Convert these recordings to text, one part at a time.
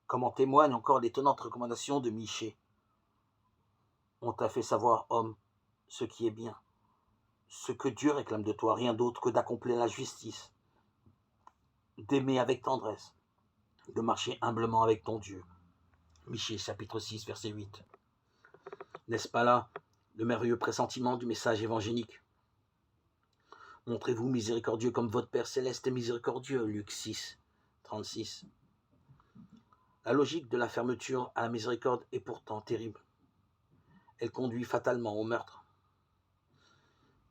comme en témoigne encore l'étonnante recommandation de Michée. On t'a fait savoir, homme, ce qui est bien, ce que Dieu réclame de toi, rien d'autre que d'accomplir la justice, d'aimer avec tendresse, de marcher humblement avec ton Dieu. Michée, chapitre 6, verset 8. N'est-ce pas là le merveilleux pressentiment du message évangélique? Montrez-vous miséricordieux comme votre Père céleste est miséricordieux, Luc 6, 36. La logique de la fermeture à la miséricorde est pourtant terrible. Elle conduit fatalement au meurtre.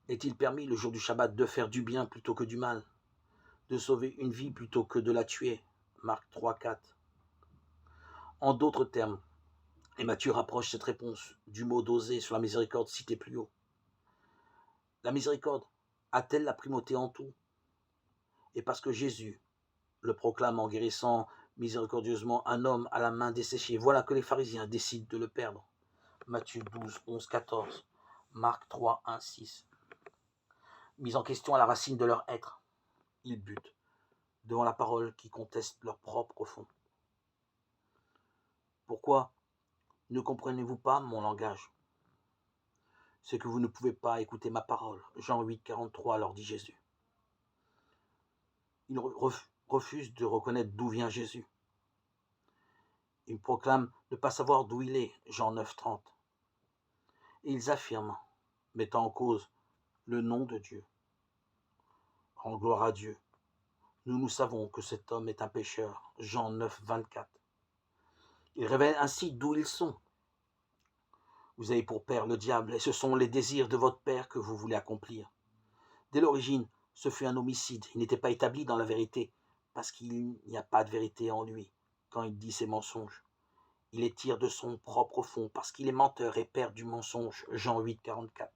Est-il permis le jour du Shabbat de faire du bien plutôt que du mal, de sauver une vie plutôt que de la tuer? Marc 3, 4. En d'autres termes, et Matthieu rapproche cette réponse du mot d'Osée sur la miséricorde cité plus haut. La miséricorde a-t-elle la primauté en tout? Et parce que Jésus le proclame en guérissant miséricordieusement un homme à la main desséchée, voilà que les pharisiens décident de le perdre. Matthieu 12, 11, 14, Marc 3, 1, 6. Mis en question à la racine de leur être, ils butent devant la parole qui conteste leur propre fond. Pourquoi ne comprenez-vous pas mon langage? C'est que vous ne pouvez pas écouter ma parole. Jean 8, 43, leur dit Jésus. Ils refusent de reconnaître d'où vient Jésus. Ils proclament ne pas savoir d'où il est. Jean 9, 30. Et ils affirment, mettant en cause le nom de Dieu. Rends gloire à Dieu. Nous savons que cet homme est un pécheur. Jean 9, 24. Ils révèlent ainsi d'où ils sont. Vous avez pour père le diable, et ce sont les désirs de votre père que vous voulez accomplir. Dès l'origine, ce fut un homicide. Il n'était pas établi dans la vérité, parce qu'il n'y a pas de vérité en lui quand il dit ses mensonges. Il les tire de son propre fond, parce qu'il est menteur et père du mensonge. Jean 8, 44.